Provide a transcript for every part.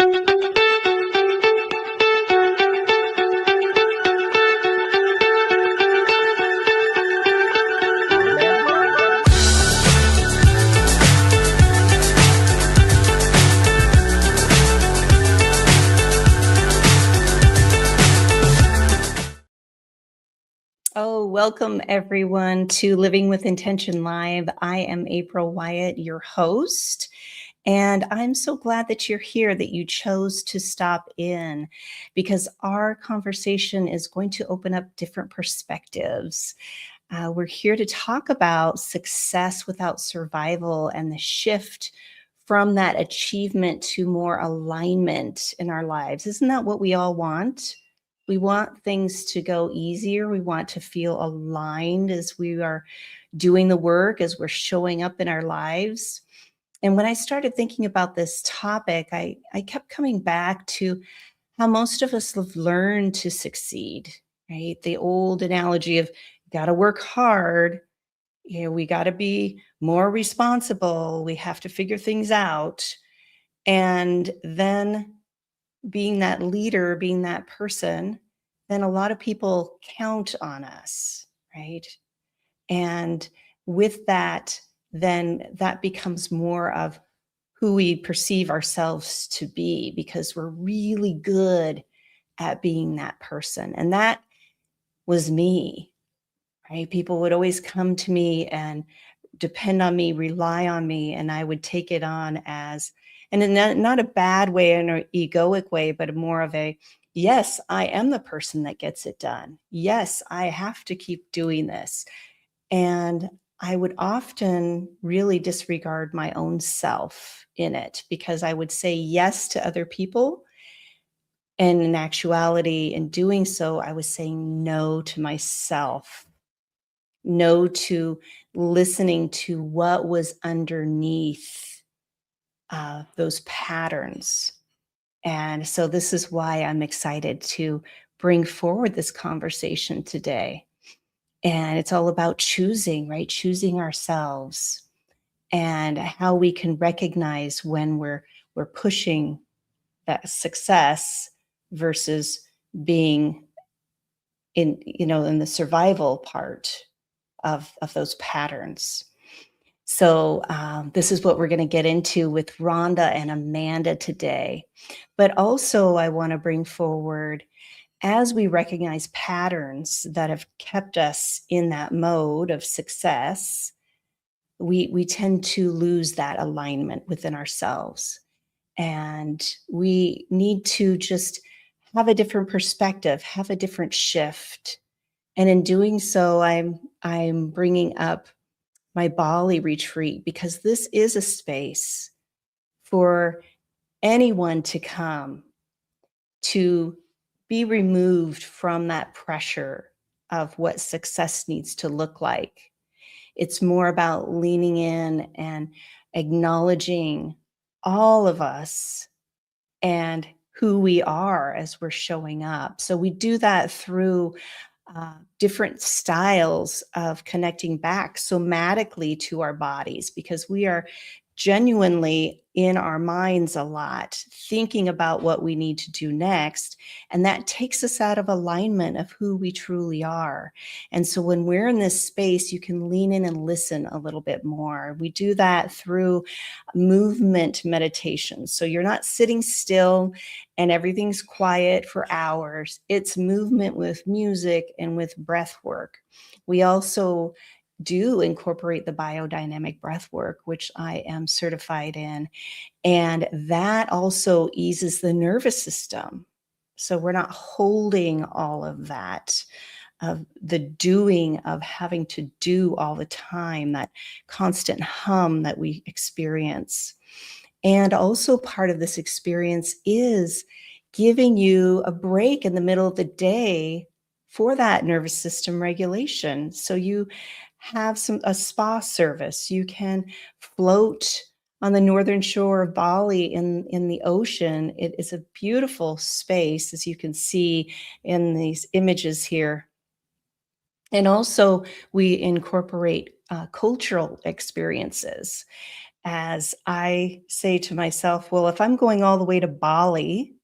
Oh, welcome everyone to Living with Intention Live. I am April Wyatt, your host, and I'm so glad that you're here, that you chose to stop in because our conversation is going to open up different perspectives. We're here to talk about success without survival and the shift from that achievement to more alignment in our lives. Isn't that what we all want? We want things to go easier. We want to feel aligned as we are doing the work, as we're showing up in our lives. And when I started thinking about this topic, I kept coming back to how most of us have learned to succeed, right? The old analogy of got to work hard, we got to be more responsible, we have to figure things out. And then being that leader, being that person, then a lot of people count on us, right? And with that, then that becomes more of who we perceive ourselves to be because we're really good at being that person. And that was me, right? People would always come to me and depend on me, rely on me, and I would take it on as, and in not a bad way, in an egoic way, but more of a, yes, I am the person that gets it done. Yes, I have to keep doing this. And I would often really disregard my own self in it because I would say yes to other people. And in actuality, in doing so, I was saying no to myself, no to listening to what was underneath those patterns. And so, this is why I'm excited to bring forward this conversation today. And it's all about choosing, right? Choosing ourselves and how we can recognize when we're pushing that success versus being in the survival part of those patterns. So this is what we're going to get into with Rhonda and Amanda today. But also I want to bring forward, as we recognize patterns that have kept us in that mode of success, we tend to lose that alignment within ourselves. And we need to just have a different perspective, have a different shift. And in doing so, I'm bringing up my Bali retreat because this is a space for anyone to come to be removed from that pressure of what success needs to look like. It's more about leaning in and acknowledging all of us and who we are as we're showing up. So we do that through different styles of connecting back somatically to our bodies because we are genuinely in our minds a lot, thinking about what we need to do next. And that takes us out of alignment of who we truly are. And so when we're in this space, you can lean in and listen a little bit more. We do that through movement meditation. So you're not sitting still and everything's quiet for hours. It's movement with music and with breath work. We also do incorporate the biodynamic breath work, which I am certified in. And that also eases the nervous system. So we're not holding all of that, of the doing, of having to do all the time, that constant hum that we experience. And also part of this experience is giving you a break in the middle of the day for that nervous system regulation. So you have a spa service. You can float on the northern shore of Bali in the ocean. It is a beautiful space, as you can see in these images here. And also we incorporate cultural experiences. as I say to myself, well, if I'm going all the way to Bali,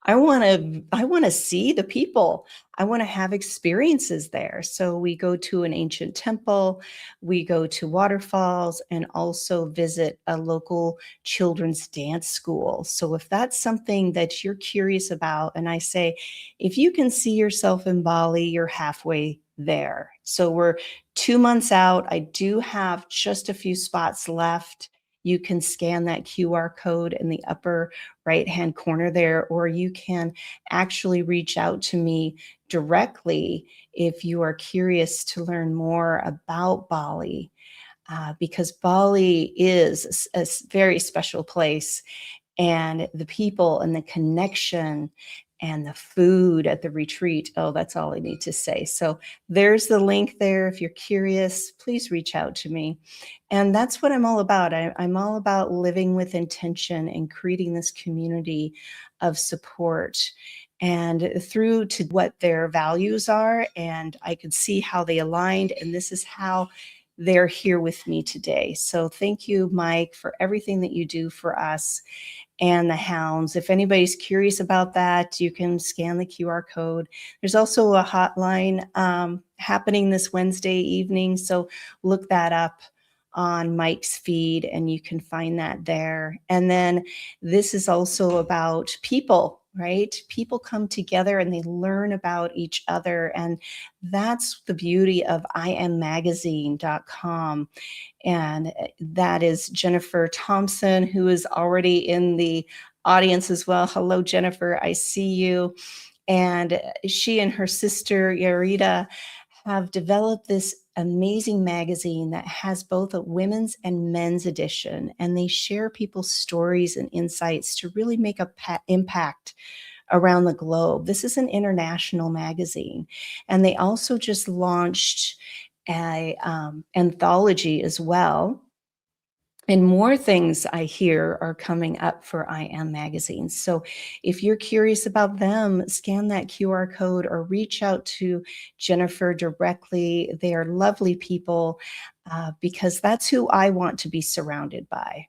I want to see the people. I want to have experiences there. So we go to an ancient temple, we go to waterfalls, and also visit a local children's dance school. So if that's something that you're curious about, and I say, if you can see yourself in Bali, you're halfway there. So we're 2 months out. I do have just a few spots left. You can scan that QR code in the upper right-hand corner there, or you can actually reach out to me directly if you are curious to learn more about Bali, because Bali is a very special place, and the people and the connection and the food at the retreat. Oh, that's all I need to say. So there's the link there. If you're curious, please reach out to me. And that's what I'm all about. I'm all about living with intention and creating this community of support and through to what their values are. And I could see how they aligned. And this is how they're here with me today. So thank you, Mike, for everything that you do for us and the hounds. If anybody's curious about that, you can scan the QR code. There's also a hotline happening this Wednesday evening. So look that up on Mike's feed and you can find that there. And then this is also about people, right? People come together and they learn about each other. And that's the beauty of imammagazine.com. And that is Jennifer Thompson, who is already in the audience as well. Hello, Jennifer. I see you. And she and her sister, Yarita, have developed this amazing magazine that has both a women's and men's edition. And they share people's stories and insights to really make an impact around the globe. This is an international magazine. And they also just launched a anthology as well. And more things I hear are coming up for I Am Magazine. So if you're curious about them, scan that QR code or reach out to Jennifer directly. They are lovely people because that's who I want to be surrounded by.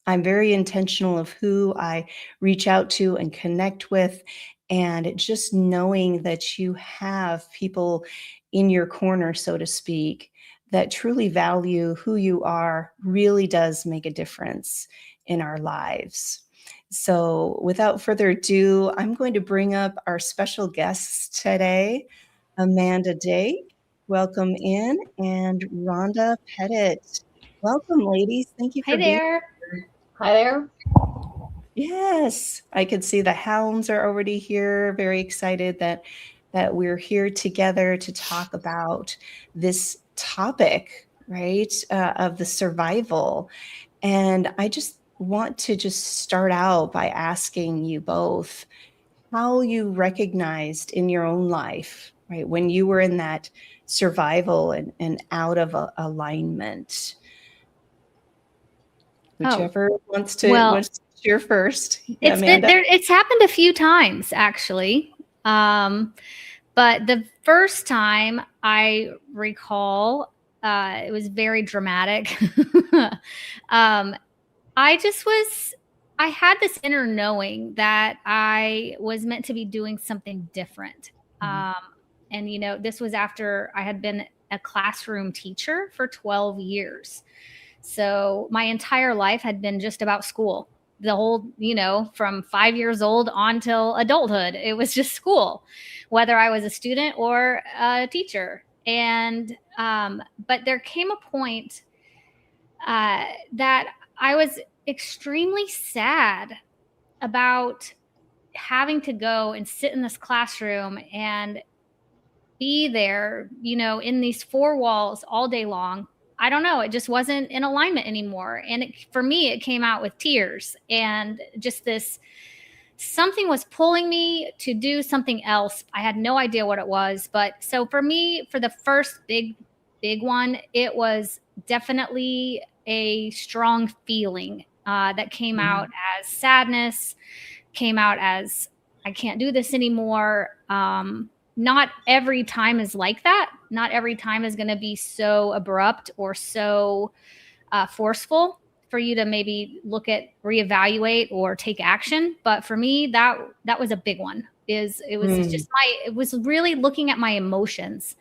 I'm very intentional of who I reach out to and connect with. And just knowing that you have people in your corner, so to speak, that truly value who you are really does make a difference in our lives. So, without further ado, I'm going to bring up our special guests today, Amanda Day. Welcome in, and Rhonda Pettit. Welcome, ladies. Thank you Hi for being there. here. Hi there. Yes, I could see the hounds are already here. Very excited that we're here together to talk about this topic, right? Of the survival. And I just want to just start out by asking you both how you recognized in your own life, right, when you were in that survival and out of alignment. Whichever Well, wants to share first. it's been Amanda. there. It's happened a few times actually. But the first time I recall, it was very dramatic. I just was, I had this inner knowing that I was meant to be doing something different. And, you know, this was after I had been a classroom teacher for 12 years. So my entire life had been just about school. The whole, you know, from 5 years old on till adulthood, it was just school, whether I was a student or a teacher. And, but there came a point that I was extremely sad about having to go and sit in this classroom and be there, you know, in these four walls all day long. I don't know. It just wasn't in alignment anymore. And for me, it came out with tears and just this something was pulling me to do something else. I had no idea what it was. But so for me, for the first big one, it was definitely a strong feeling that came out as sadness, came out as I can't do this anymore. Not every time is like that. Not every time is going to be so abrupt or so forceful for you to maybe look at, reevaluate, or take action. But for me, that was a big one. It was really looking at my emotions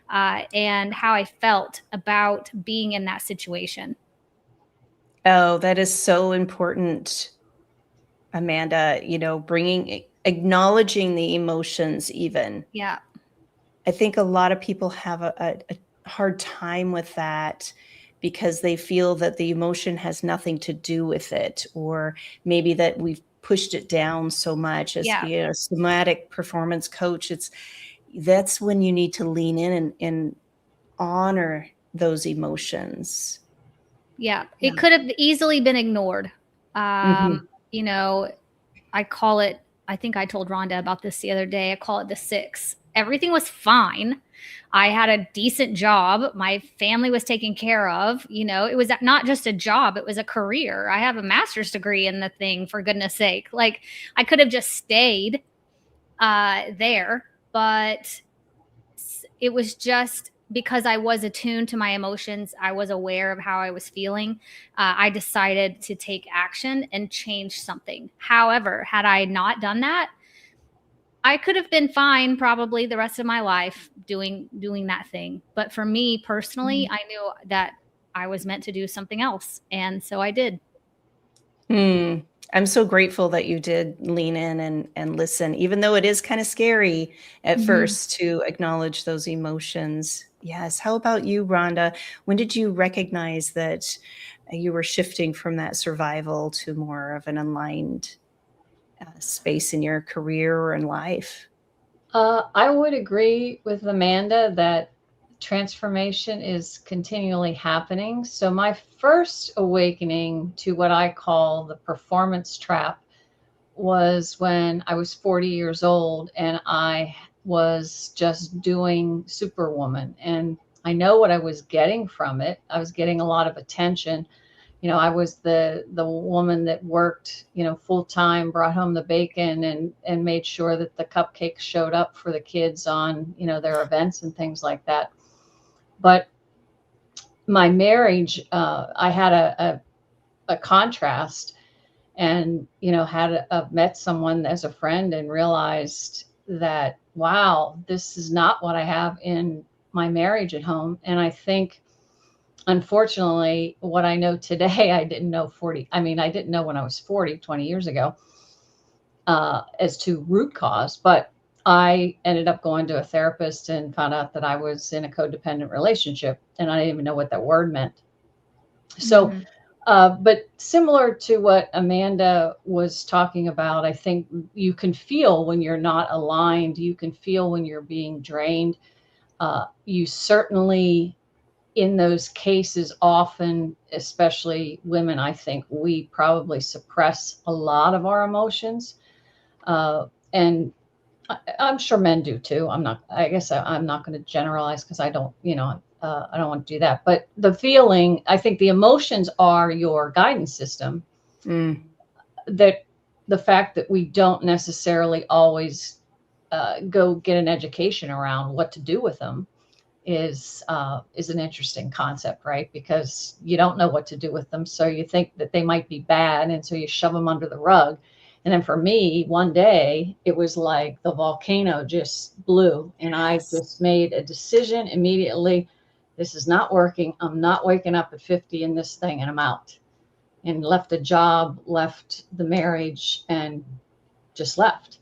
and how I felt about being in that situation. Oh, that is so important, Amanda, acknowledging the emotions even. Yeah. I think a lot of people have a hard time with that because they feel that the emotion has nothing to do with it, or maybe that we've pushed it down so much. As Yeah. being a somatic performance coach, that's when you need to lean in and honor those emotions. Yeah. Yeah. It could have easily been ignored. Mhm. You know, I call it, I think I told Rhonda about this the other day. I call it the 6. Everything was fine. I had a decent job. My family was taken care of. It was not just a job, it was a career. I have a master's degree in the thing, for goodness sake. Like, I could have just stayed there, but it was just because I was attuned to my emotions. I was aware of how I was feeling. I decided to take action and change something. However, had I not done that, I could have been fine probably the rest of my life doing that thing. But for me personally, I knew that I was meant to do something else. And so I did. I'm so grateful that you did lean in and listen, even though it is kind of scary at Mhm. first to acknowledge those emotions. Yes. How about you, Rhonda? When did you recognize that you were shifting from that survival to more of an aligned space in your career or in life? I would agree with Amanda that transformation is continually happening. So, my first awakening to what I call the performance trap was when I was 40 years old and I was just doing Superwoman. And I know what I was getting from it. I was getting a lot of attention. I was the woman that worked, full time, brought home the bacon and made sure that the cupcakes showed up for the kids on, their events and things like that. But my marriage, I had a contrast, and had met someone as a friend and realized that, wow, this is not what I have in my marriage at home. And I think, unfortunately, what I know today, I didn't know I didn't know when I was 40, 20 years ago, as to root cause. But I ended up going to a therapist and found out that I was in a codependent relationship, and I didn't even know what that word meant. So, Mhm. but similar to what Amanda was talking about, I think you can feel when you're not aligned, you can feel when you're being drained. You certainly, in those cases, often, especially women, I think we probably suppress a lot of our emotions. And I'm sure men do too. I guess I'm not going to generalize because I don't want to do that. But the feeling, I think the emotions are your guidance system. Mm. That the fact that we don't necessarily always go get an education around what to do with them is an interesting concept, right? Because you don't know what to do with them, so you think that they might be bad, and so you shove them under the rug. And then for me, one day, it was like the volcano just blew, and I just made a decision immediately. This is not working. I'm not waking up at 50 in this thing, and I'm out. And left a job, left the marriage, and just left.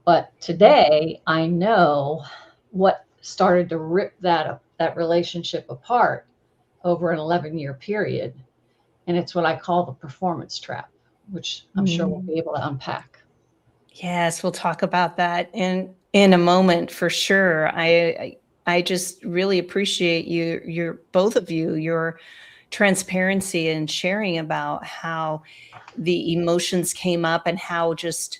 But today, I know what started to rip that relationship apart over an 11-year period, and it's what I call the performance trap, which I'm sure we'll be able to unpack. Yes, we'll talk about that in a moment for sure. I just really appreciate your both of you, your transparency and sharing about how the emotions came up and how, just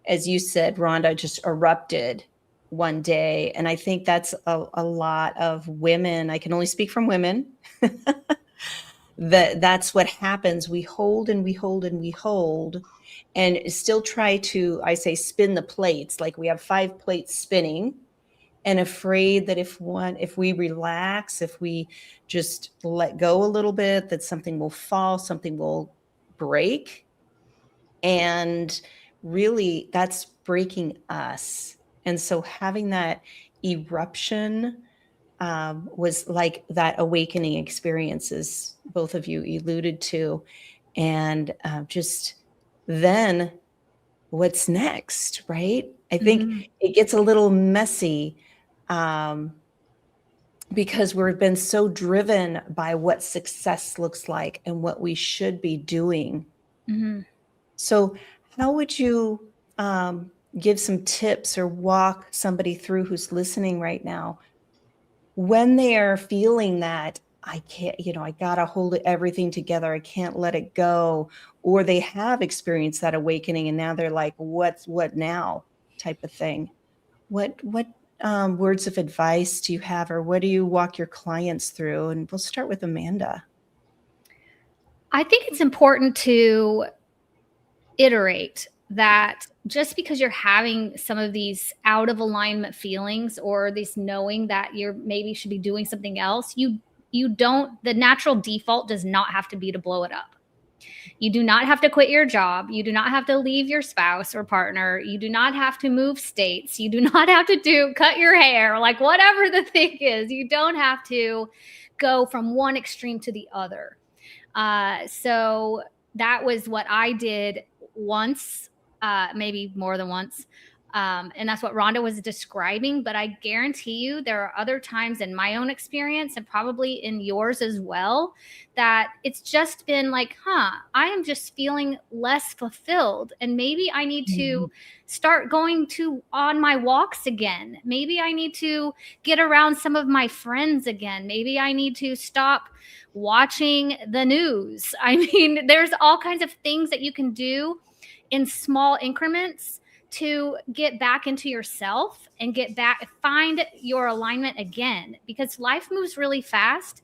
as you said, Rhonda, just erupted one day. And I think that's a lot of women. I can only speak from women. That's what happens. We hold and we hold and we hold and still try to, I say, spin the plates. Like we have 5 plates spinning, and afraid that if we relax, if we just let go a little bit, that something will fall, something will break. And really that's breaking us. And so having that eruption was like that awakening experiences both of you alluded to. And just then what's next, right? I think Mhm. it gets a little messy because we've been so driven by what success looks like and what we should be doing. Mhm. So, how would you give some tips or walk somebody through who's listening right now when they are feeling that I can't, I got to hold everything together. I can't let it go. Or they have experienced that awakening and now they're like, what now type of thing. What words of advice do you have, or what do you walk your clients through? And we'll start with Amanda. I think it's important to iterate that just because you're having some of these out of alignment feelings or this knowing that you're maybe should be doing something else, you don't, the natural default does not have to be to blow it up. You do not have to quit your job. You do not have to leave your spouse or partner. You do not have to move states. You do not have to cut your hair, like whatever the thing is. You don't have to go from one extreme to the other. So that was what I did once, maybe more than once. And that's what Rhonda was describing. But I guarantee you, there are other times in my own experience and probably in yours as well, that it's just been like, I am just feeling less fulfilled. And maybe I need to start going on my walks again. Maybe I need to get around some of my friends again. Maybe I need to stop watching the news. I mean, there's all kinds of things that you can do in small increments to get back into yourself and find your alignment again, because life moves really fast.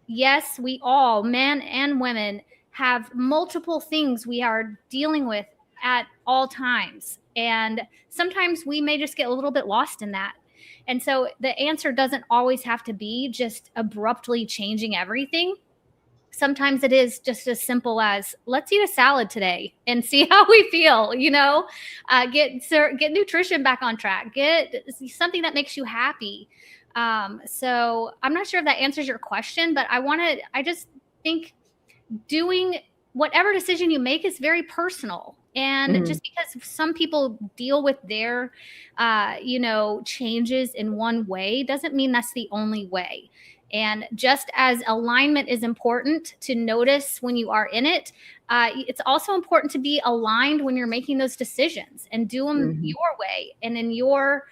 Yes, we all, men and women, have multiple things we are dealing with at all times. And sometimes we may just get a little bit lost in that. And so the answer doesn't always have to be just abruptly changing everything. Sometimes it is just as simple as, let's eat a salad today and see how we feel, get nutrition back on track, get something that makes you happy. So I'm not sure if that answers your question, but I just think doing whatever decision you make is very personal. And just because some people deal with their, changes in one way doesn't mean that's the only way. And just as alignment is important to notice when you are in it, it's also important to be aligned when you're making those decisions and do them your way and in your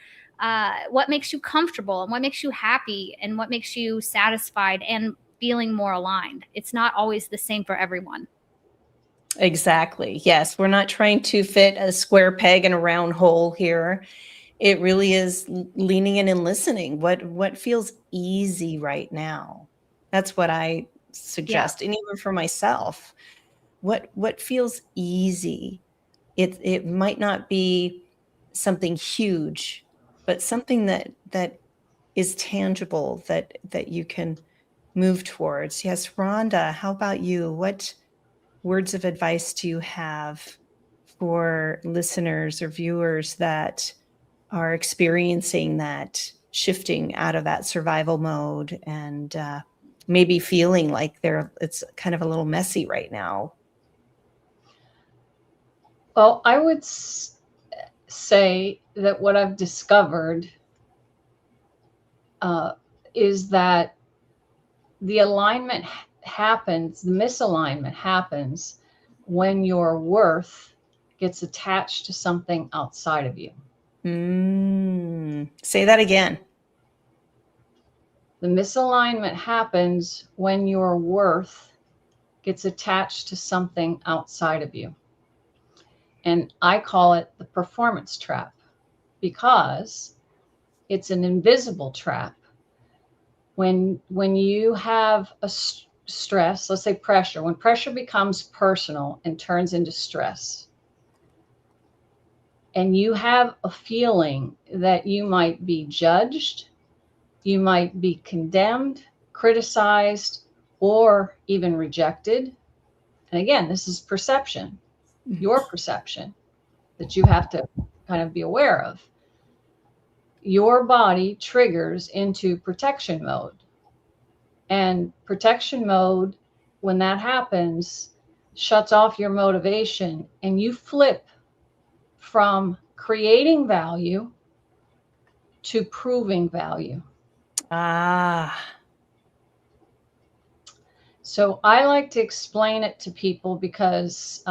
what makes you comfortable and what makes you happy and what makes you satisfied and feeling more aligned. It's not always the same for everyone. Exactly. Yes. We're not trying to fit a square peg in a round hole here. It really is leaning in and listening. What feels easy right now? That's what I suggest. And even for myself, what feels easy? It might not be something huge, but something that is tangible that you can move towards. Yes, Rhonda, how about you? What words of advice do you have for listeners or viewers that are experiencing that shifting out of that survival mode and maybe feeling like it's kind of a little messy right now? Well, I would say that what I've discovered is that the alignment happens, the misalignment happens when your worth gets attached to something outside of you. Say that again. The misalignment happens when your worth gets attached to something outside of you. And I call it the performance trap because it's an invisible trap. When you have a stress, let's say pressure, when pressure becomes personal and turns into stress, and you have a feeling that you might be judged, you might be condemned, criticized, or even rejected. And again, this is perception, your perception that you have to kind of be aware of. Your body triggers into protection mode. And protection mode, when that happens, shuts off your motivation, and you flip from creating value to proving value. Ah, So I like to explain it to people because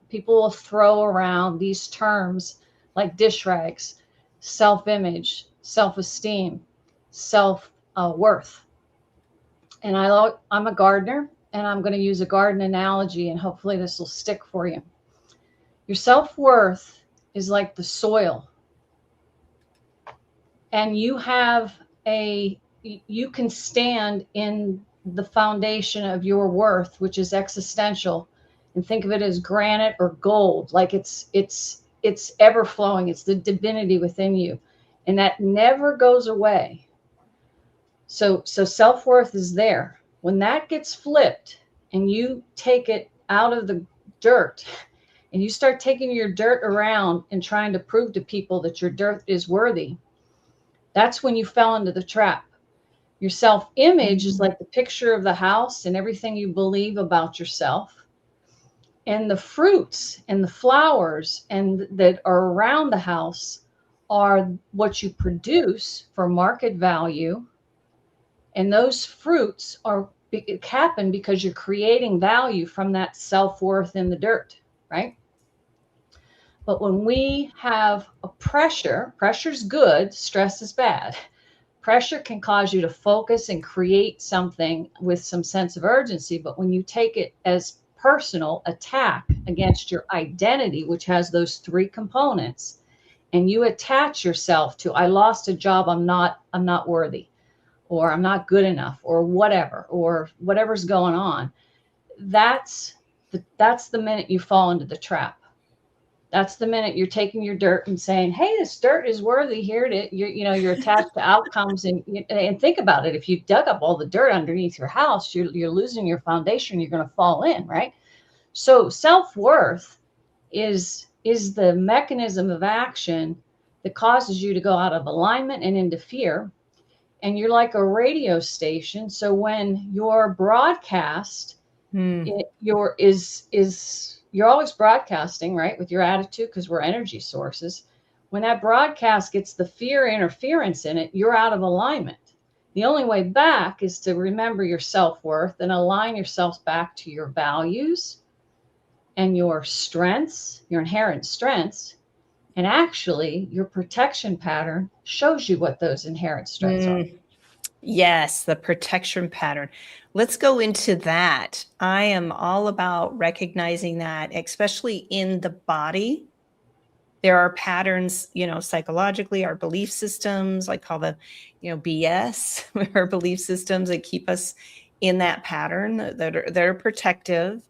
people will throw around these terms like dish rags, self-image, self-esteem, self-worth. And I'm a gardener, and I'm going to use a garden analogy, and hopefully this will stick for you. Your self-worth is like the soil, and you can stand in the foundation of your worth, which is existential, and think of it as granite or gold, like it's ever flowing. It's the divinity within you, and that never goes away. So self-worth is there. When that gets flipped and you take it out of the dirt and you start taking your dirt around and trying to prove to people that your dirt is worthy, that's when you fell into the trap. Your self-image is like the picture of the house and everything you believe about yourself. And the fruits and the flowers and that are around the house are what you produce for market value. And those fruits happen because you're creating value from that self-worth in the dirt, right? But when we have a pressure's good, stress is bad. Pressure can cause you to focus and create something with some sense of urgency. But when you take it as personal attack against your identity, which has those three components, and you attach yourself to, I lost a job, I'm not worthy, or I'm not good enough, or whatever's going on, that's the minute you fall into the trap. That's the minute you're taking your dirt and saying, hey, this dirt is worthy here. You're attached to outcomes. And think about it. If you dug up all the dirt underneath your house, you're losing your foundation. You're going to fall in, right? So self-worth is the mechanism of action that causes you to go out of alignment and into fear. And you're like a radio station. So when your broadcast, you're always broadcasting, right, with your attitude, because we're energy sources. When that broadcast gets the fear interference in it, you're out of alignment. The only way back is to remember your self-worth and align yourself back to your values and your strengths, your inherent strengths. And actually, your protection pattern shows you what those inherent strengths are. Yes, the protection pattern. Let's go into that. I am all about recognizing that, especially in the body. There are patterns, psychologically, our belief systems, I call them, BS, our belief systems that keep us in that pattern that are protective.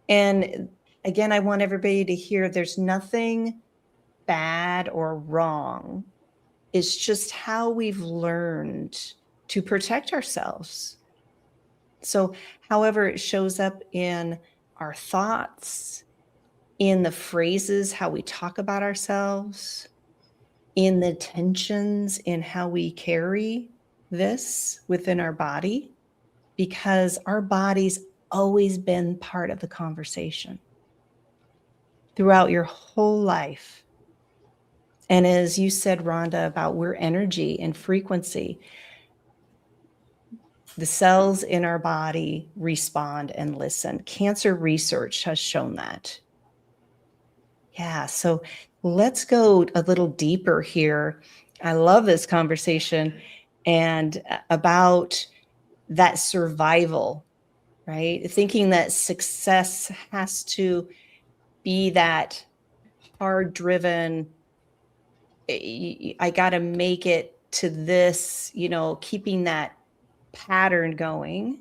And again, I want everybody to hear there's nothing bad or wrong. It's just how we've learned to protect ourselves. So however it shows up in our thoughts, in the phrases, how we talk about ourselves, in the tensions in how we carry this within our body, because our body's always been part of the conversation throughout your whole life. And as you said, Rhonda, about we're energy and frequency, the cells in our body respond and listen. Cancer research has shown that. Yeah, so let's go a little deeper here. I love this conversation and about that survival, right? Thinking that success has to be that hard-driven, I got to make it to this, keeping that pattern going.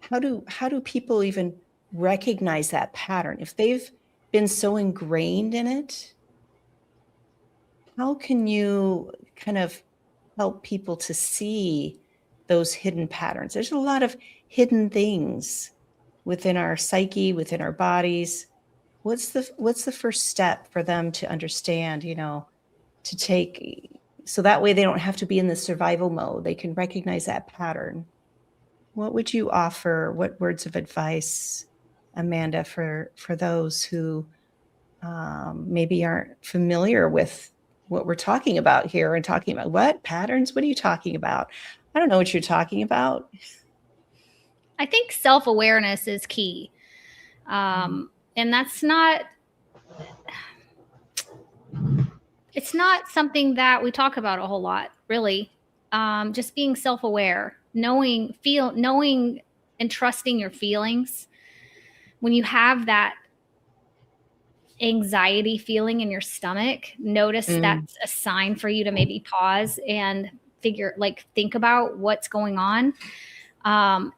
How do people even recognize that pattern? If they've been so ingrained in it, how can you kind of help people to see those hidden patterns? There's a lot of hidden things within our psyche, within our bodies. What's the first step for them to understand, to take, so that way they don't have to be in the survival mode. They can recognize that pattern. What would you offer? What words of advice, Amanda, for those who maybe aren't familiar with what we're talking about here, and talking about what patterns? What are you talking about? I don't know what you're talking about. I think self-awareness is key. And that's not, it's not something that we talk about a whole lot, really. Just being self-aware, knowing and trusting your feelings. When you have that anxiety feeling in your stomach, notice that's a sign for you to maybe pause and think about what's going on.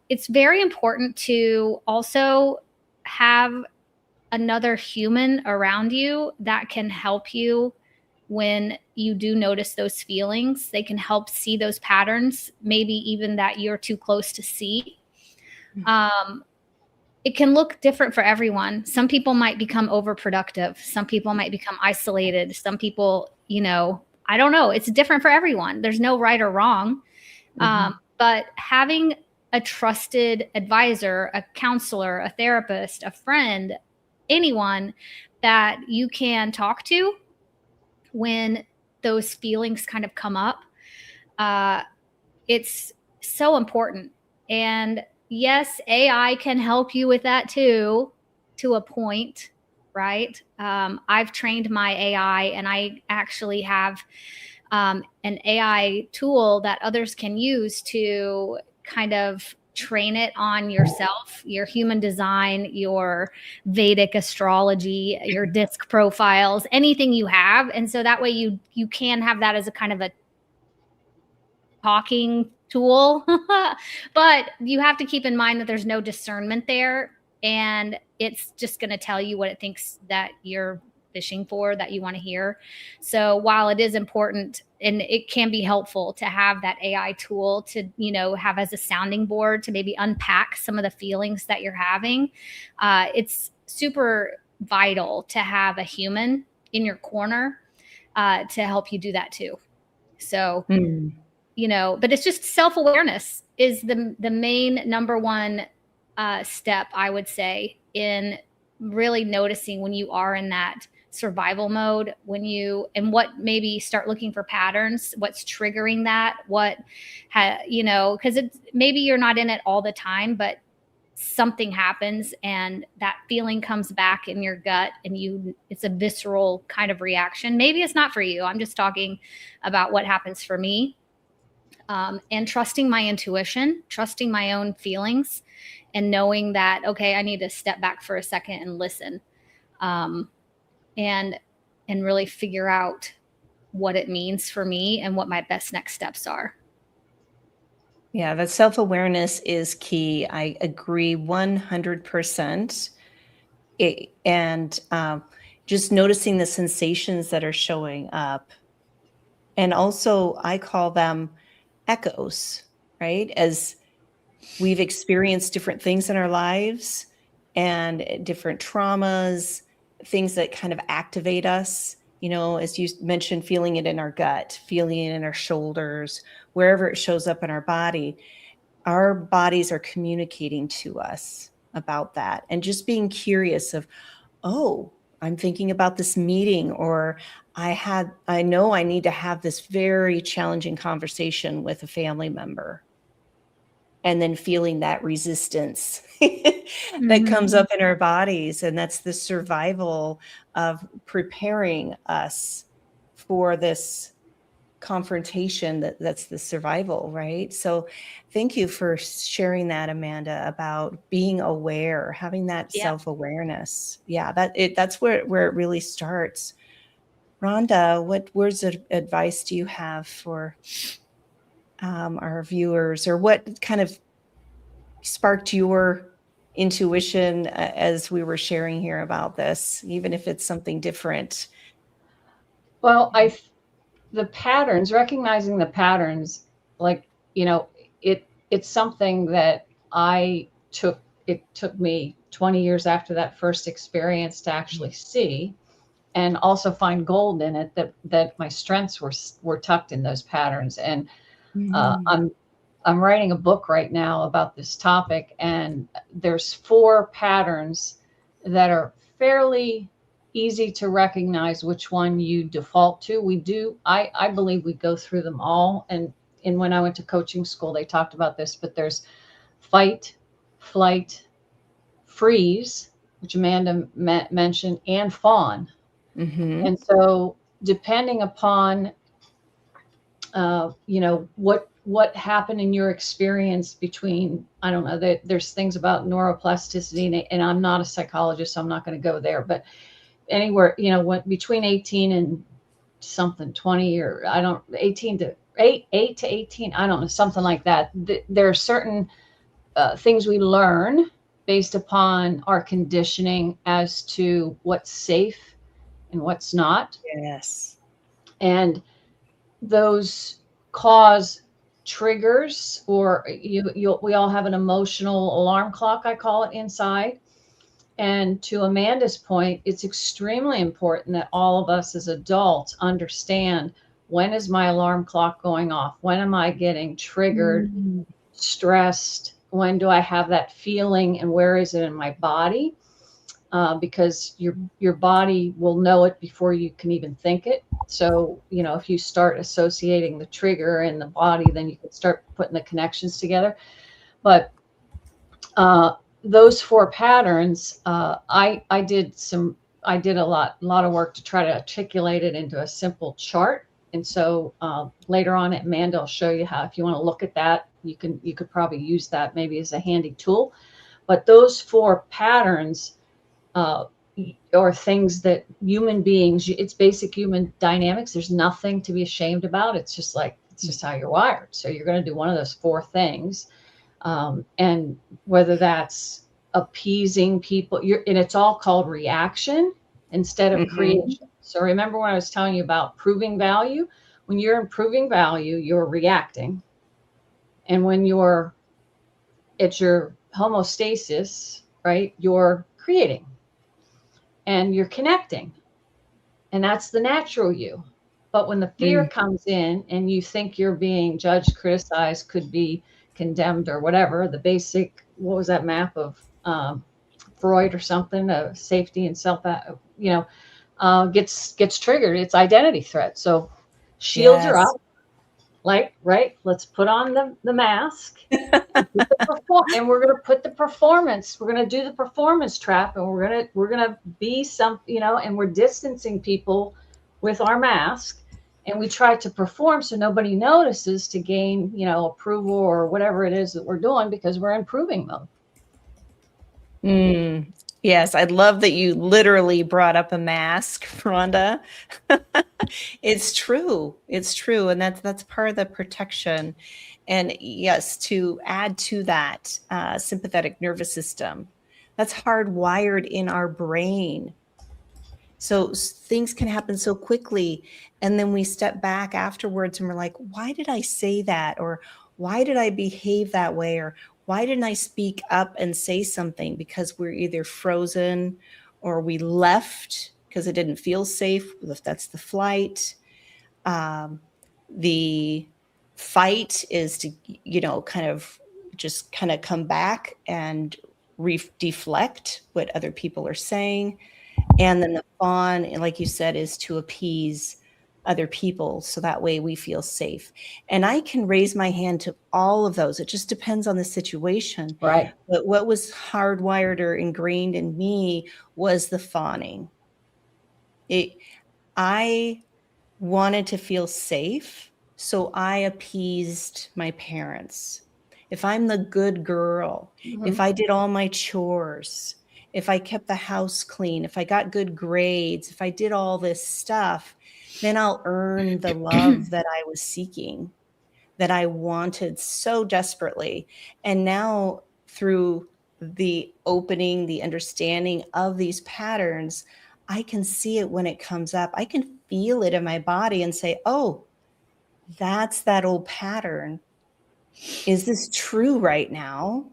It's very important to also have another human around you that can help you when you do notice those feelings. They can help see those patterns, maybe even that you're too close to see. It can look different for everyone. Some people might become overproductive. Some people might become isolated. Some people, I don't know. It's different for everyone. There's no right or wrong. But having a trusted advisor, a counselor, a therapist, a friend, anyone that you can talk to when those feelings kind of come up, it's so important. And yes, AI can help you with that too, to a point, right? I've trained my AI, and I actually have an AI tool that others can use to kind of train it on yourself, your human design, your Vedic astrology, your disc profiles, anything you have. And so that way you can have that as a kind of a talking tool. But you have to keep in mind that there's no discernment there, and it's just going to tell you what it thinks that you're fishing for, that you want to hear. So while it is important and it can be helpful to have that AI tool to, have as a sounding board to maybe unpack some of the feelings that you're having, it's super vital to have a human in your corner to help you do that too. So, but it's just self-awareness is the main number one step, I would say, in really noticing when you are in that survival mode, what maybe start looking for patterns, what's triggering that, because it's maybe you're not in it all the time, but something happens and that feeling comes back in your gut, and it's a visceral kind of reaction. Maybe it's not for you. I'm just talking about what happens for me. And trusting my intuition, trusting my own feelings, and knowing that, okay, I need to step back for a second and listen, and really figure out what it means for me and what my best next steps are. Yeah, that self-awareness is key. I agree 100%. And just noticing the sensations that are showing up. And also, I call them echoes, right? As we've experienced different things in our lives and different traumas, things that kind of activate us, as you mentioned, feeling it in our gut, feeling it in our shoulders, wherever it shows up in our bodies are communicating to us about that. And just being curious of, oh, I'm thinking about this meeting, or I know I need to have this very challenging conversation with a family member. And then feeling that resistance that comes up in our bodies. And that's the survival of preparing us for this confrontation. That's the survival, right? So thank you for sharing that, Amanda, about being aware, having that self-awareness. Yeah, that's where it really starts. Rhonda, what words of advice do you have for our viewers, or what kind of sparked your intuition as we were sharing here about this, even if it's something different? Well, the patterns, recognizing the patterns, like, it's something that it took me 20 years after that first experience to actually see, and also find gold in it, that my strengths were tucked in those patterns. And I'm writing a book right now about this topic, and there's 4 patterns that are fairly easy to recognize which one you default to. I believe we go through them all. And when I went to coaching school, they talked about this, but there's fight, flight, freeze, which Amanda mentioned, and fawn. Mm-hmm. And so depending upon, what happened in your experience between, I don't know, there's things about neuroplasticity, and I'm not a psychologist, so I'm not going to go there, but anywhere, between 18 and something, 20, or I don't, 18 to 8 to 18, I don't know, something like that. There are certain things we learn based upon our conditioning as to what's safe and what's not. Yes. And those cause triggers, or we all have an emotional alarm clock, I call it, inside. And to Amanda's point, it's extremely important that all of us as adults understand, when is my alarm clock going off? When am I getting triggered, stressed? When do I have that feeling, and where is it in my body? Because your body will know it before you can even think it. So, if you start associating the trigger in the body, then you can start putting the connections together. But those 4 patterns, I did a lot of work to try to articulate it into a simple chart. And so later on at Amanda, I'll show you how, if you want to look at that, you could probably use that maybe as a handy tool. But those 4 patterns or things that human beings, it's basic human dynamics. There's nothing to be ashamed about. It's just how you're wired. So you're going to do one of those 4 things. And whether that's appeasing people, and it's all called reaction instead of creation. So remember when I was telling you about proving value? When you're improving value, you're reacting. And when you're at your homeostasis, right, you're creating. And you're connecting. And that's the natural you. But when the fear comes in and you think you're being judged, criticized, could be condemned or whatever, the basic, what was that map of Freud or something, safety and self, gets triggered. It's identity threat. So shields are up. Like, right, let's put on the mask and we're going to put the performance, we're going to do the performance trap, and we're going to be and we're distancing people with our mask, and we try to perform so nobody notices, to gain, approval or whatever it is that we're doing, because we're in proving mode. Yes, I love that you literally brought up a mask, Rhonda. It's true. It's true. And that's part of the protection. And yes, to add to that sympathetic nervous system, that's hardwired in our brain. So things can happen so quickly. And then we step back afterwards and we're like, why did I say that? Or why did I behave that way? Or why didn't I speak up and say something? Because we're either frozen or we left because it didn't feel safe. If that's the flight. The fight is to, kind of come back and deflect what other people are saying. And then the fawn, like you said, is to appease other people, so that way we feel safe. And I can raise my hand to all of those. It just depends on the situation. Right. But what was hardwired or ingrained in me was the fawning. I wanted to feel safe, so I appeased my parents. If I'm the good girl, if I did all my chores, if I kept the house clean, if I got good grades, if I did all this stuff, then I'll earn the love that I was seeking, that I wanted so desperately. And now through the opening, the understanding of these patterns, I can see it when it comes up. I can feel it in my body and say, oh, that's that old pattern. Is this true right now?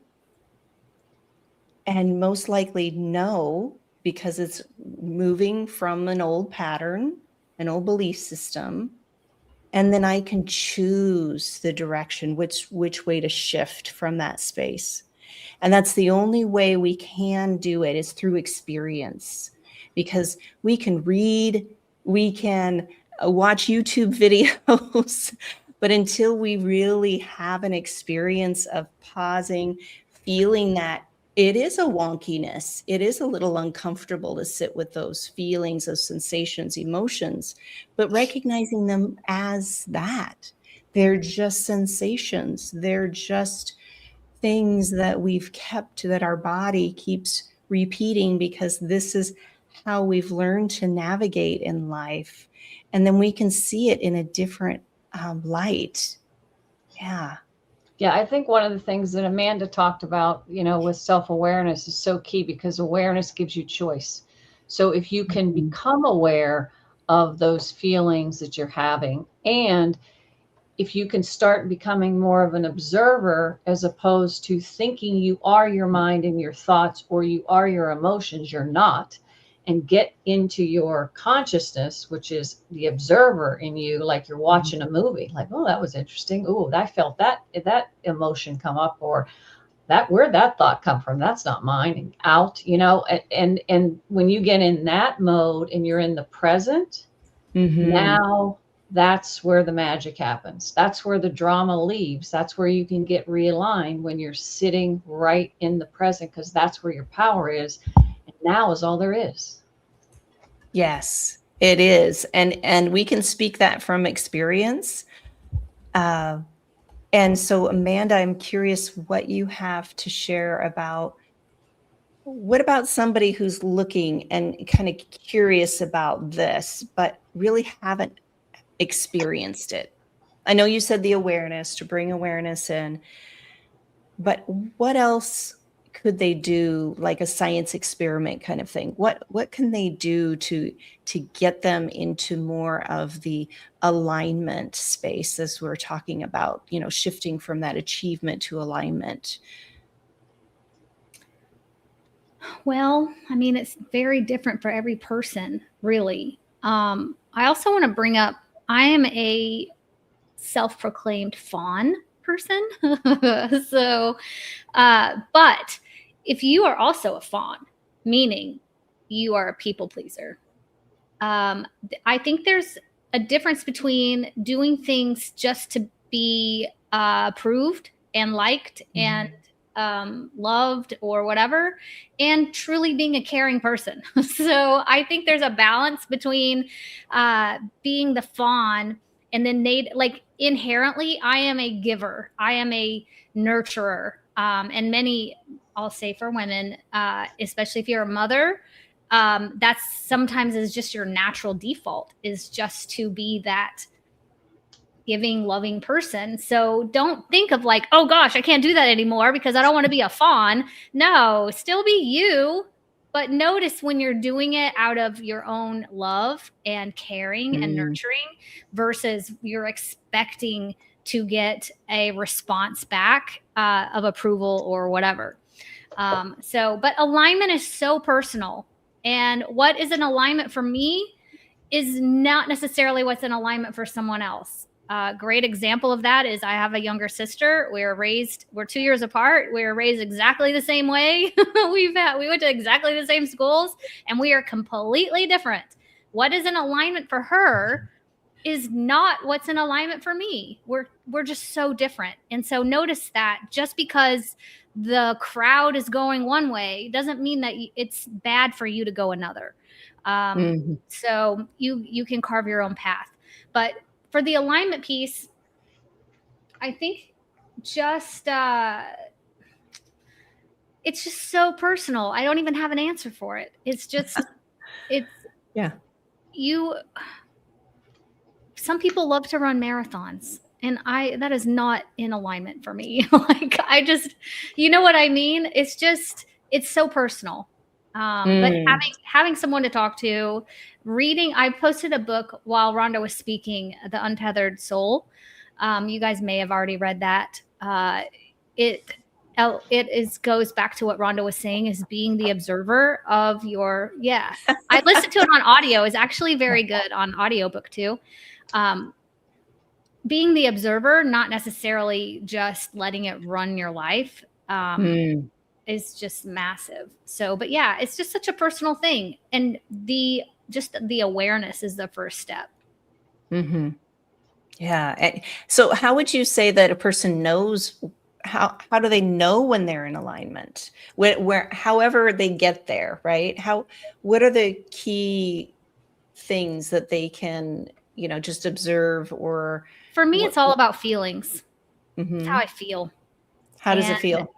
And most likely no, because it's moving from an old pattern, an old belief system. And then I can choose the direction, which way to shift from that space. And that's the only way we can do it, is through experience, because we can read, we can watch YouTube videos, but until we really have an experience of pausing, feeling that it is a wonkiness, it is a little uncomfortable to sit with those feelings, those sensations, emotions, but recognizing them as that. They're just sensations. They're just things that we've kept, that our body keeps repeating, because this is how we've learned to navigate in life. And then we can see it in a different light. Yeah. Yeah, I think one of the things that Amanda talked about, with self-awareness is so key, because awareness gives you choice. So if you can become aware of those feelings that you're having, and if you can start becoming more of an observer, as opposed to thinking you are your mind and your thoughts, or you are your emotions, you're not, and get into your consciousness, which is the observer in you, like you're watching a movie, like, oh, that was interesting. Oh, I felt that emotion come up, or where'd that thought come from? That's not mine. And out, and when you get in that mode and you're in the present, now that's where the magic happens. That's where the drama leaves. That's where you can get realigned, when you're sitting right in the present, because that's where your power is. And now is all there is. Yes, it is. And we can speak that from experience. And so, Amanda, I'm curious what you have to share about, what about somebody who's looking and kind of curious about this, but really haven't experienced it? I know you said the awareness, to bring awareness in, but what else could they do, like a science experiment kind of thing? What can they do to get them into more of the alignment space, as we're talking about, shifting from that achievement to alignment? Well, I mean, it's very different for every person, really. I also want to bring up, I am a self-proclaimed fawn person. So, but if you are also a fawn, meaning you are a people pleaser, I think there's a difference between doing things just to be approved and liked and loved or whatever, and truly being a caring person. So I think there's a balance between being the fawn, and then like inherently, I am a giver. I am a nurturer. And many, I'll say for women, especially if you're a mother, that's sometimes is just your natural default, is just to be that giving, loving person. So don't think of like, oh gosh, I can't do that anymore because I don't want to be a fawn. No, still be you, but notice when you're doing it out of your own love and caring and nurturing, versus you're expecting to get a response back of approval or whatever. But alignment is so personal. And what is an alignment for me is not necessarily what's in alignment for someone else. Great example of that is I have a younger sister. We're 2 years apart. We were raised exactly the same way. We went to exactly the same schools, and we are completely different. What is in alignment for her is not what's in alignment for me. We're just so different. And so notice that just because the crowd is going one way doesn't mean that it's bad for you to go another. So you can carve your own path. But for the alignment piece, I think just it's just so personal. I don't even have an answer for it. It's just some people love to run marathons. And that is not in alignment for me. Like, I just, you know what I mean? It's so personal. But having someone to talk to, reading, I posted a book while Rhonda was speaking, The Untethered Soul. You guys may have already read that. It goes back to what Rhonda was saying, is being the observer of your, yeah. I listened to it on audio. It's actually very good on audiobook too. Being the observer, not necessarily just letting it run your life, is just massive. So, but yeah, it's just such a personal thing. And the awareness is the first step. Mm-hmm. Yeah. So how would you say that a person knows, how do they know when they're in alignment? However they get there, right? What are the key things that they can, just observe? Or for me, it's all about feelings. It's how I feel. How does it feel?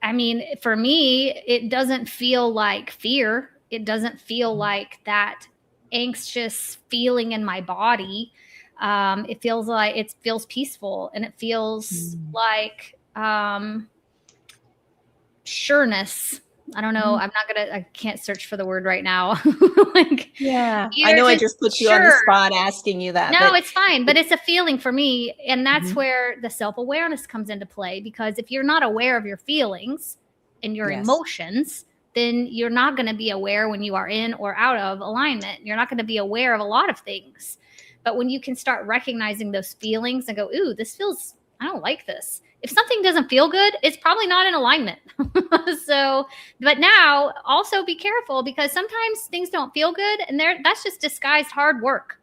I mean, for me, it doesn't feel like fear. It doesn't feel like that anxious feeling in my body. It feels peaceful, and it feels like sureness. I don't know. I can't search for the word right now. Yeah, I know I just put you on the spot asking you that. No, it's fine. But it's a feeling for me. And that's where the self-awareness comes into play. Because if you're not aware of your feelings and your emotions, then you're not going to be aware when you are in or out of alignment. You're not going to be aware of a lot of things. But when you can start recognizing those feelings and go, ooh, I don't like this. If something doesn't feel good, it's probably not in alignment. But now also be careful, because sometimes things don't feel good, and that's just disguised hard work.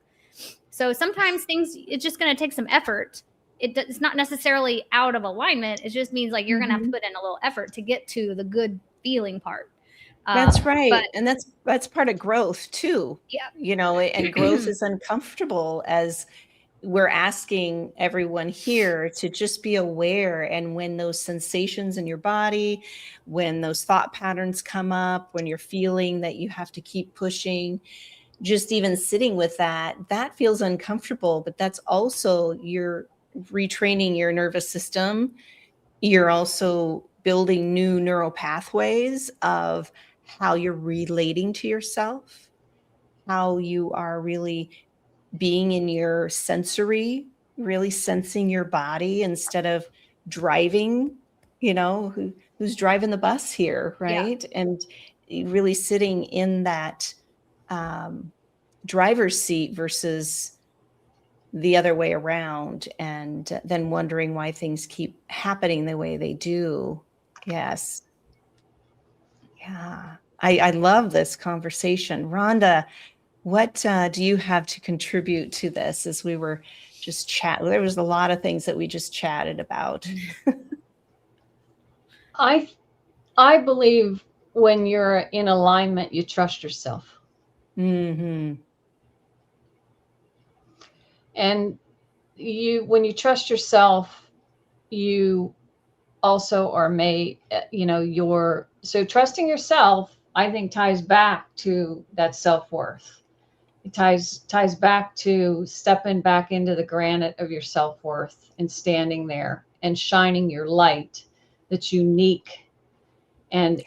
So sometimes it's just going to take some effort. It's not necessarily out of alignment. It just means like you're going to have to put in a little effort to get to the good feeling part. That's right. And that's part of growth too. Yeah. And growth is uncomfortable, as we're asking everyone here to just be aware. And when those sensations in your body, when those thought patterns come up, when you're feeling that you have to keep pushing, just even sitting with that feels uncomfortable. But that's also, you're retraining your nervous system. You're also building new neural pathways of how you're relating to yourself, how you are really being in your sensory, really sensing your body instead of driving, who's driving the bus here, right? Yeah. And really sitting in that driver's seat versus the other way around, and then wondering why things keep happening the way they do. Yes. Yeah. I love this conversation. Rhonda, what do you have to contribute to this? As we were just chatting, there was a lot of things that we just chatted about. I believe when you're in alignment, you trust yourself. And when you trust yourself, you also are made, so trusting yourself, I think, ties back to that self-worth. It ties back to stepping back into the granite of your self-worth and standing there and shining your light that's unique. And,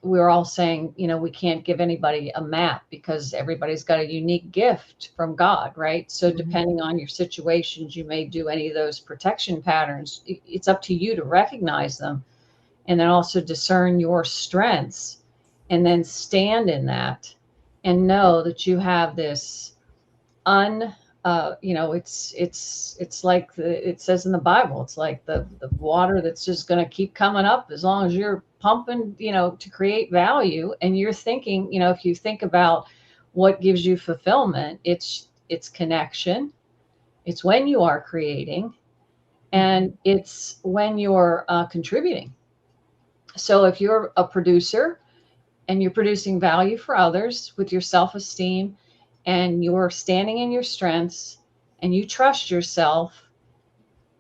we're all saying, we can't give anybody a map because everybody's got a unique gift from God, right? So depending on your situations, you may do any of those protection patterns. It's up to you to recognize them, and then also discern your strengths, and then stand in that and know that you have this it's like it says in the Bible, it's like the water that's just going to keep coming up as long as you're pumping, to create value. And you're thinking, if you think about what gives you fulfillment, it's connection. It's when you are creating, and it's when you're contributing. So if you're a producer and you're producing value for others with your self-esteem, and you're standing in your strengths, and you trust yourself,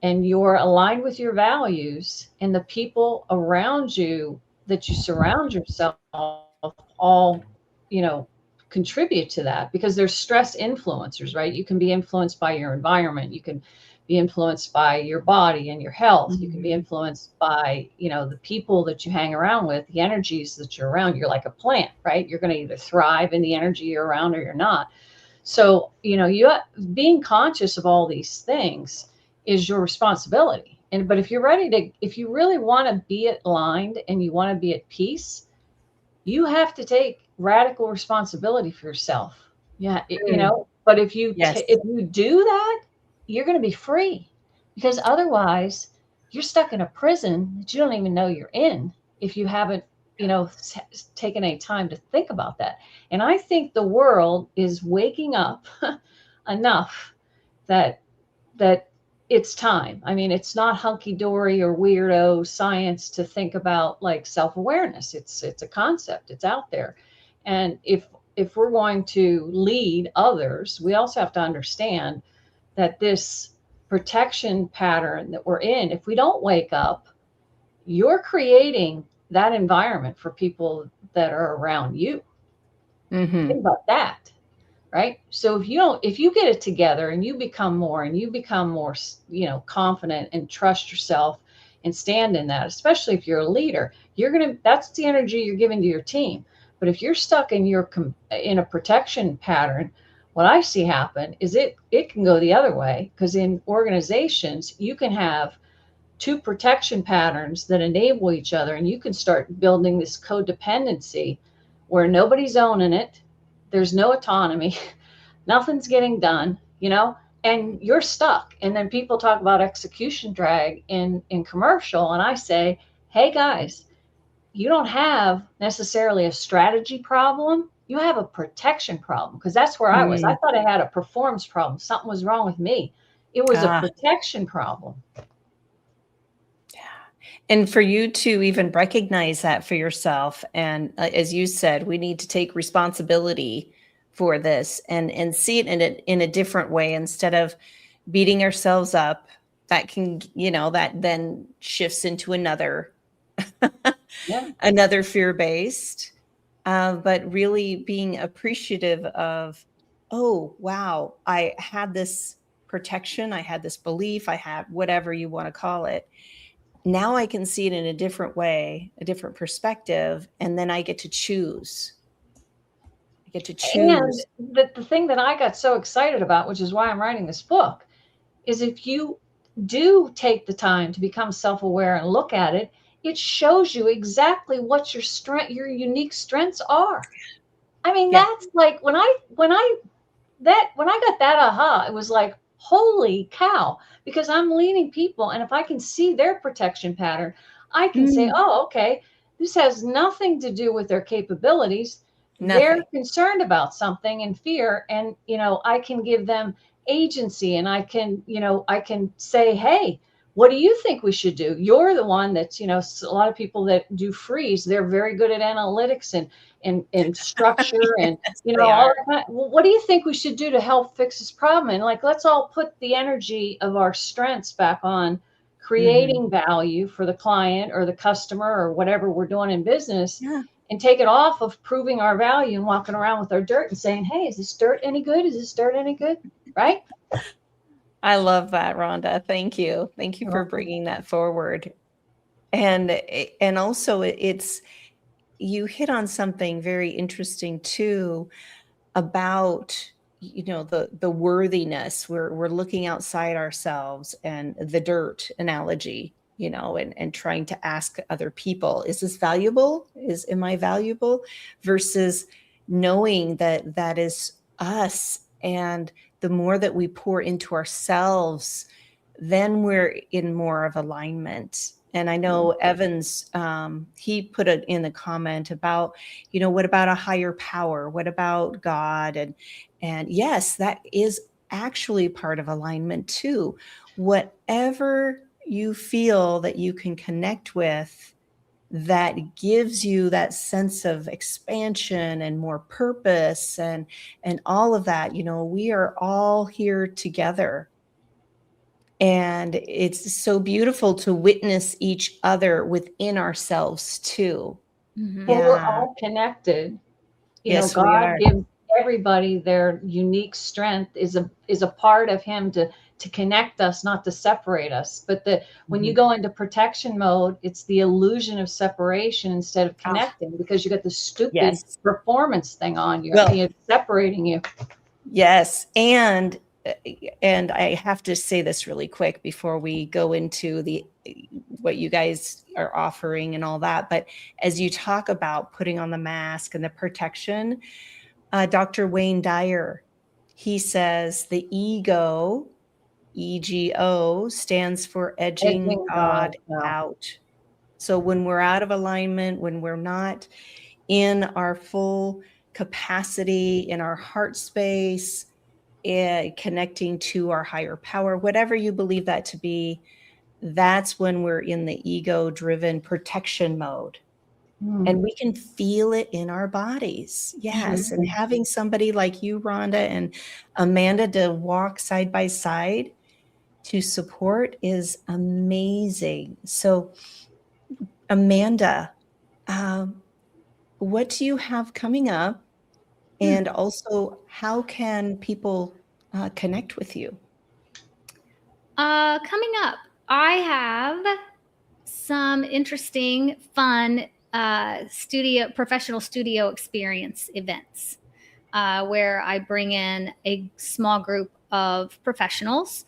and you're aligned with your values, and the people around you that you surround yourself all, contribute to that, because there's stress influencers, right? You can be influenced by your environment. You can be influenced by your body and your health. You can be Mhm. influenced by, the people that you hang around with, the energies that you're around. You're like a plant, right? You're going to either thrive in the energy you're around or you're not. So, being conscious of all these things is your responsibility. But if if you really want to be aligned and you want to be at peace, you have to take radical responsibility for yourself. Yeah, Mm. but if you Yes. if you do that, you're going to be free, because otherwise you're stuck in a prison that you don't even know you're in if you haven't, taken any time to think about that. And I think the world is waking up enough that that it's time. I mean, it's not hunky dory or weirdo science to think about like self-awareness. It's a concept. It's out there. And if we're going to lead others, we also have to understand that this protection pattern that we're in, if we don't wake up, you're creating that environment for people that are around you. Hmm. Think about that. Right? So if you get it together and you become more confident and trust yourself and stand in that, especially if you're a leader, that's the energy you're giving to your team. But if you're stuck in in a protection pattern, what I see happen is it can go the other way, because in organizations you can have two protection patterns that enable each other, and you can start building this codependency where nobody's owning it. There's no autonomy. Nothing's getting done, and you're stuck. And then people talk about execution drag in commercial. And I say, hey guys, you don't have necessarily a strategy problem. You have a protection problem, because that's where I was. I Mm. thought I had a performance problem. Something was wrong with me. It was a Ah, protection problem. and for you to even recognize that for yourself, and as you said, we need to take responsibility for this and see it in a different way instead of beating ourselves up. That can, that then shifts into Yeah. another fear based, but really being appreciative of, oh, wow, I had this protection, I had this belief, I had whatever you want to call it. Now I can see it in a different way, a different perspective, and then I get to choose. I get to And choose. the thing that I got so excited about, which is why I'm writing this book, is if you do take the time to become self-aware and look at it, it shows you exactly what your unique strengths are. I mean, Yeah. that's like when I got that aha, it was like, holy cow, because I'm leading people. And if I can see their protection pattern, I can say, Mm, oh, okay, this has nothing to do with their capabilities. They're nothing. concerned about something and fear. And, I can give them agency, and I can say, hey, what do you think we should do? You're the one that's, a lot of people that do freeze, they're very good at analytics and structure and Yes, they all are. that well, what do you think we should do to help fix this problem? And like, let's all put the energy of our strengths back on Mhm. creating value for the client or the customer or whatever we're doing in business, Yeah. and take it off of proving our value and walking around with our dirt and saying, hey, is this dirt any good? Is this dirt any good? Right? I love that, Rhonda. Thank you. Thank you You're for welcome. bringing that forward. And also it's, you hit on something very interesting too about, the worthiness. We're looking outside ourselves, and the dirt analogy, and trying to ask other people, is this valuable? Am I valuable? Versus knowing that that is us. And the more that we pour into ourselves, then we're in more of alignment. And I know Evans, he put it in the comment about, what about a higher power? What about God? And yes, that is actually part of alignment too. Whatever you feel that you can connect with, that gives you that sense of expansion and more purpose and all of that. We are all here together, and it's so beautiful to witness each other within ourselves too. Mhm. Well, we're Yeah. all connected. Yes, we God are. gives everybody their unique strength, is a part of him to to connect us, not to separate us. But when you Mhm. go into protection mode, it's the illusion of separation instead of Ah, connecting, because you got the stupid yes. performance thing on you, Well, it's separating you. yes, uh, and I have to say this really quick before we go into the what you guys are offering and all that. But as you talk about putting on the mask and the protection, Dr. Wayne Dyer, he says the ego stands for edging Edging God God out. out. So when we're out of alignment, when we're not in our full capacity, in our heart space, connecting to our higher power, whatever you believe that to be, that's when we're in the ego driven protection mode. Mm. And we can feel it in our bodies. Yes. And Mhm. having somebody like you, Rhonda, and Amanda to walk side by side to support is amazing. So, Amanda, um, what do you have coming up? Hmm. And also, how can people connect with you? Coming up, I have some interesting, fun professional studio experience events where I bring in a small group of professionals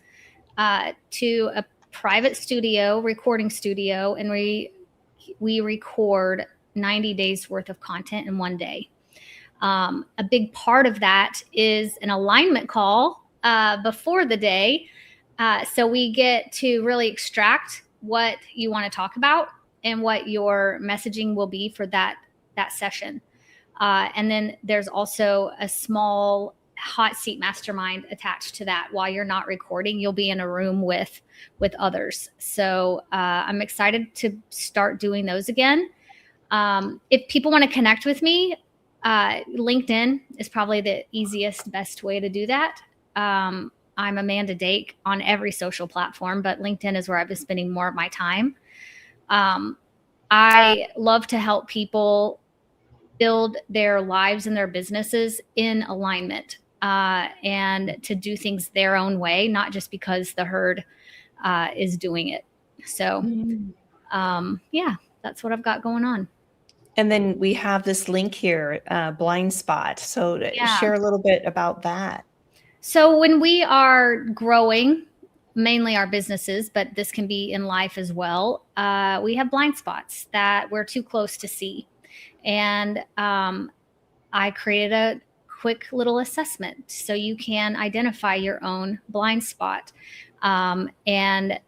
to a private studio, recording studio, and we record 90 days worth of content in one day. A big part of that is an alignment call before the day. So we get to really extract what you want to talk about and what your messaging will be for that session. And then there's also a small hot seat mastermind attached to that. While you're not recording, you'll be in a room with others. So I'm excited to start doing those again. If people want to connect with me, LinkedIn is probably the easiest, best way to do that. I'm Amanda Dake on every social platform, but LinkedIn is where I've been spending more of my time. I love to help people build their lives and their businesses in alignment and to do things their own way, not just because the herd is doing it. So, Mm. yeah, that's what I've got going on. And then we have this link here, Blind Spot. So Yeah. share a little bit about that. So when we are growing, mainly our businesses, but this can be in life as well, we have blind spots that we're too close to see. And I created a quick little assessment so you can identify your own blind spot. And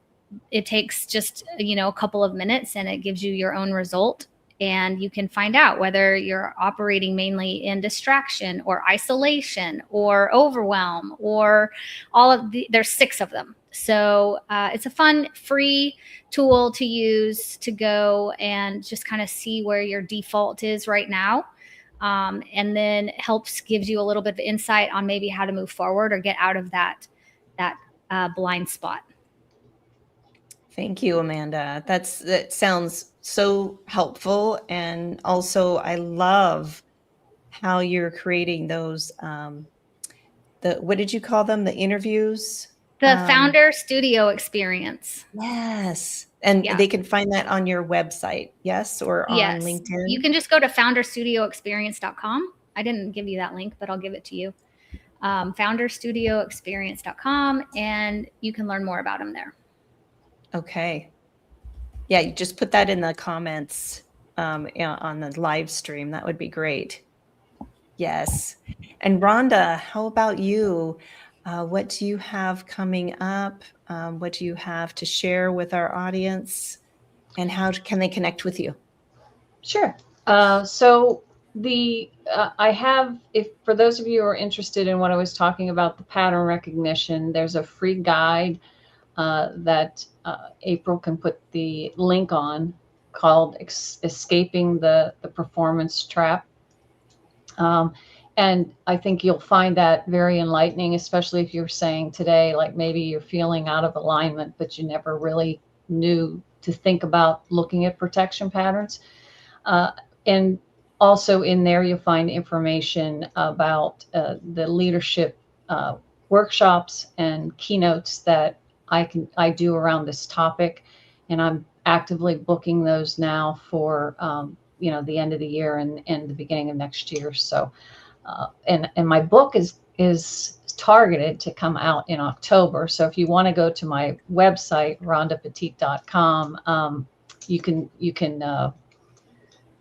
it takes just, a couple of minutes and it gives you your own result. And you can find out whether you're operating mainly in distraction or isolation or overwhelm or there's 6 of them. So it's a fun, free tool to use to go and just kind of see where your default is right now. And then gives you a little bit of insight on maybe how to move forward or get out of that blind spot. Thank you, Amanda. That sounds so helpful. And also, I love how you're creating those, what did you call them? The interviews? The Founder Studio Experience. Yes. And Yeah. they can find that on your website, yes? Or on Yes. LinkedIn? You can just go to founderstudioexperience.com. I didn't give you that link, but I'll give it to you. Founderstudioexperience.com, and you can learn more about them there. Okay. Yeah, you just put that in the comments on the live stream. That would be great. Yes. And Rhonda, how about you? What do you have coming up? What do you have to share with our audience? And how can they connect with you? Sure. So I have, if for those of you who are interested in what I was talking about, the pattern recognition, there's a free guide that April can put the link on called Escaping the Performance Trap. And I think you'll find that very enlightening, especially if you're saying today, like maybe you're feeling out of alignment, but you never really knew to think about looking at protection patterns. And also in there, you'll find information about the leadership workshops and keynotes that I do around this topic, and I'm actively booking those now for the end of the year and the beginning of next year. So, and my book is targeted to come out in October. So if you want to go to my website, rhondapetit.com, you can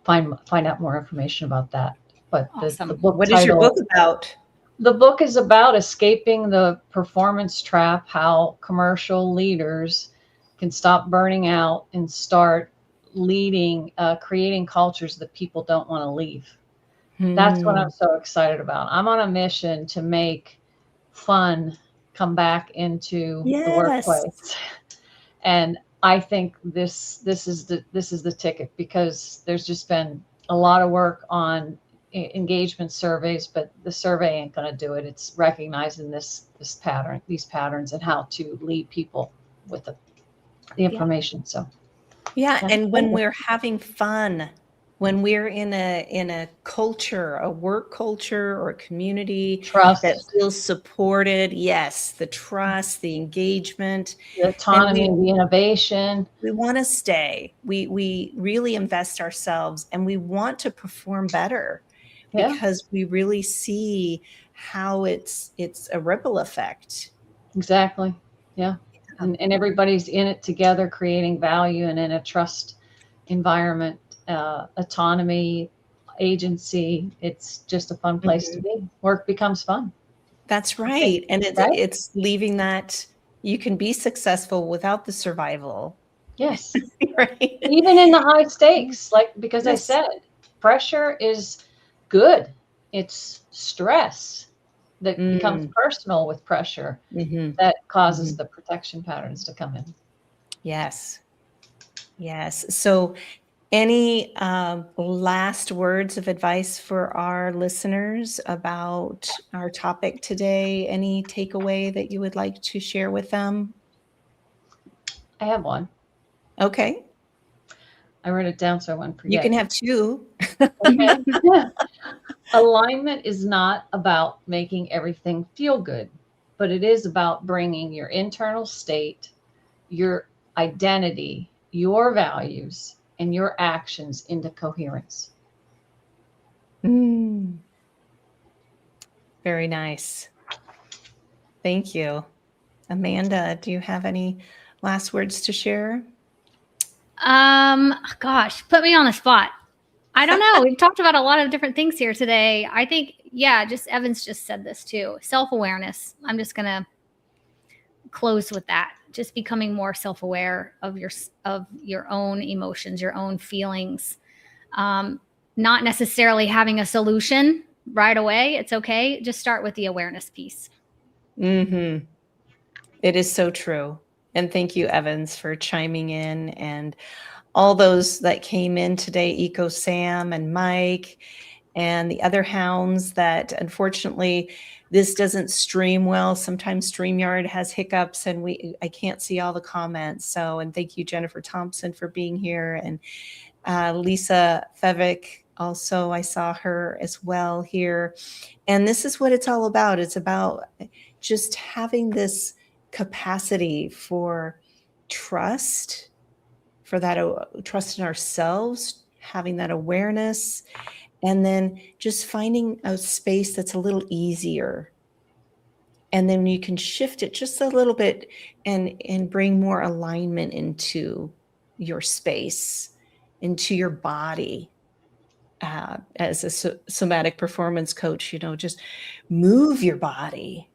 find out more information about that. But Awesome. the book What title, is your book about? the book is about escaping the performance trap, how commercial leaders can stop burning out and start leading, creating cultures that people don't want to leave. That's what I'm so excited about. I'm on a mission to make fun come back into the Yes. workplace. And I think this is the ticket, because there's just been a lot of work on engagement surveys, but the survey ain't going to do it. It's recognizing these patterns, and how to lead people with the information. So yeah, and when we're having fun, when we're in a culture, a work culture or a community trust, that feels supported, yes, the trust, the engagement, the autonomy, the innovation, we want to stay. We really invest ourselves, and we want to perform better, because we really see how it's a ripple effect. Exactly. Yeah. And everybody's in it together, creating value, and in a trust environment, autonomy, agency. It's just a fun place to be. Work becomes fun. That's right. And it's leaving that you can be successful without the survival. Yes. Right. Even in the high stakes, because I said, pressure is good. It's stress that becomes personal with pressure that causes the protection patterns to come in. Yes. Yes. So any last words of advice for our listeners about our topic today? Any takeaway that you would like to share with them? I have one. Okay. I wrote it down so I wouldn't forget. You can have two. Okay. Alignment is not about making everything feel good, but it is about bringing your internal state, your identity, your values, and your actions into coherence. Very nice. Thank you. Amanda, do you have any last words to share? Gosh, put me on the spot. I don't know. We've talked about a lot of different things here today. I think, just Evans just said this too. Self-awareness. I'm just going to close with that. Just becoming more self-aware of your own emotions, your own feelings. Not necessarily having a solution right away. It's okay. Just start with the awareness piece. It is so true. And thank you, Evans, for chiming in, and all those that came in today, Eco Sam and Mike and the other hounds that unfortunately this doesn't stream well. Sometimes StreamYard has hiccups and I can't see all the comments. So, and thank you, Jennifer Thompson, for being here, and Lisa Fevick also, I saw her as well here. And this is what it's all about. It's about just having this capacity for trust, for that trust in ourselves, having that awareness, and then just finding a space that's a little easier. And then you can shift it just a little bit and bring more alignment into your space, into your body. As a somatic performance coach, just move your body,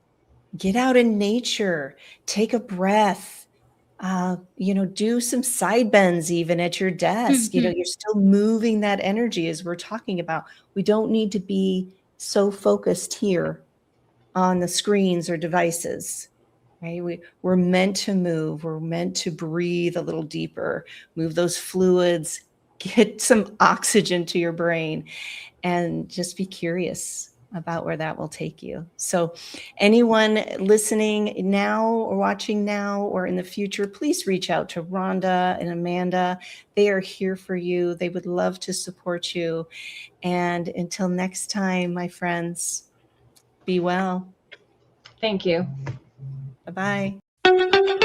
get out in nature, take a breath, do some side bends even at your desk. You're still moving that energy, as we're talking about. We don't need to be so focused here on the screens or devices, right? We're meant to move. We're meant to breathe a little deeper, move those fluids, get some oxygen to your brain, and just be curious about where that will take you. So anyone listening now or watching now or in the future, please reach out to Rhonda and Amanda. They are here for you. They would love to support you. And until next time, my friends, be well. Thank you. Bye-bye.